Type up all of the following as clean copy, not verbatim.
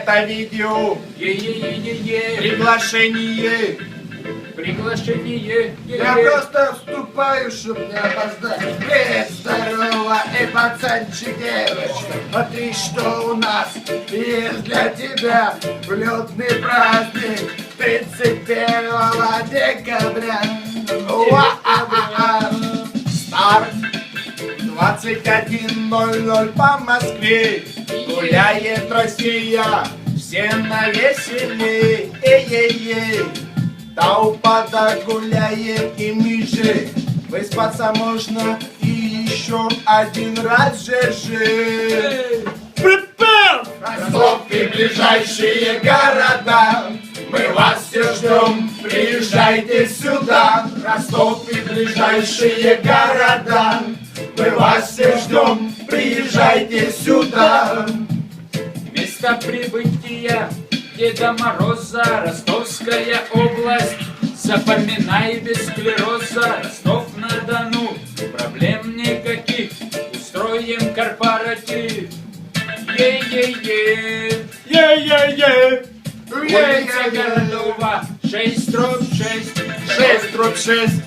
это видео приглашение. Я просто вступаю, чтоб не опоздать. Привет, здорово, пацанчик, девочка. А ты что у нас? Есть для тебя влетный праздник 31 декабря. Старт 21:00 по Москве. Гуляет Россия, все навеселе. Эй-ей-ей. Толпа гуляет, и мы же выспаться можно и еще один раз же. Припев! Ростов и ближайшие города, мы вас все ждем, приезжайте сюда. Ростов и ближайшие города, мы вас все ждем, приезжайте сюда. Место прибытия Деда Мороза, Ростовская область. Запоминай без склероза, Ростов-на-Дону. Проблем никаких, устроим корпоратив. Е-е-е, Е-е-е. улица Городова, 6/6, 6/6.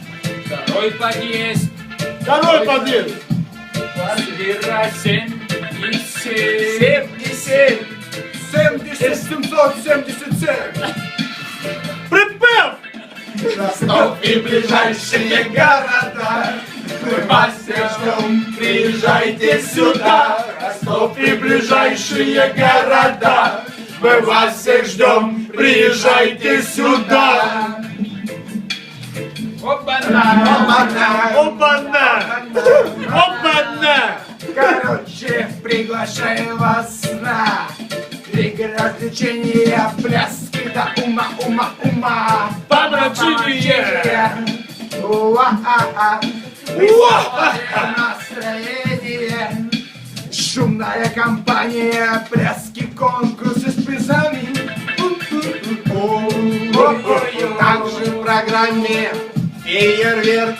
второй подъезд, Второй подъезд. квартира 7 и 7. 7 и 7. 777. Припев! Ростов и ближайшие города, мы вас все ждем, приезжайте сюда. Ростов и ближайшие города, мы вас всех ждем, приезжайте сюда. Опа-на! Опа-на! Опа-на! Короче, приглашаю вас на игры, развлечения, пляски до ума. Помрачение! Настроение, шумная компания, пляски, конкурсы с призами. Также в программе фейерверк,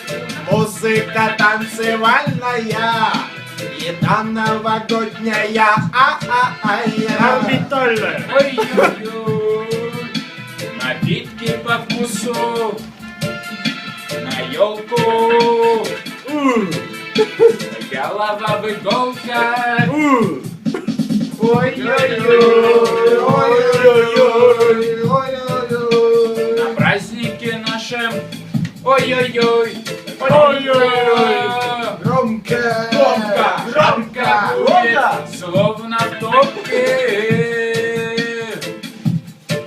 музыка танцевальная, еда новогодняя, орбитальная. Ой-ой-ой, напитки по вкусу, на елку, голова в иголках. Ой-ой-ой. На празднике нашем, ой-ой-ой, Громко, громко будет, словно в топке.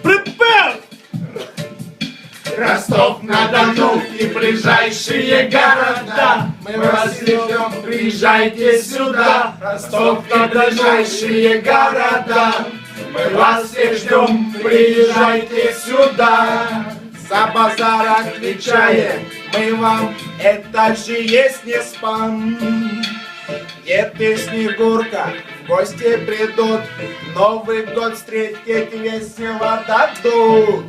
Припев! Ростов-на-Дону и ближайшие города, мы вас ждем, приезжайте сюда. Ростов и ближайшие города, мы вас всех ждем, приезжайте сюда. За базар отвечаем мы вам, это же есть не спам. Дед и Снегурка в гости придут, Новый год встретить весело дадут.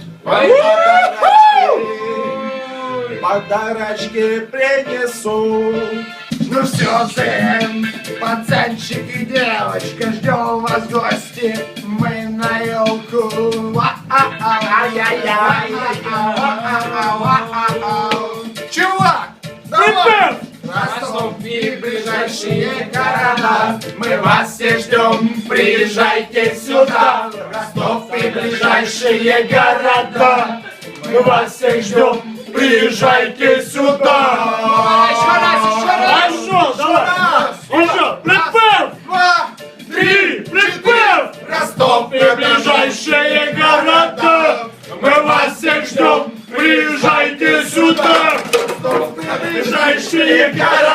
Подарочки принесут. Ну все, Зен, пацанчик и девочка, ждем вас в гости, мы на елку. Чувак, давай! Ростов и Ближайшие города, Мы вас все ждем, приезжайте сюда. Ростов и ближайшие города, мы вас всех ждем, приезжайте сюда. Еще раз! Пошел, давай. Еще. Припев. 2, 3. Припев. Ростов и ближайшие города, мы вас всех ждем, приезжайте сюда. Ростов и ближайшие города.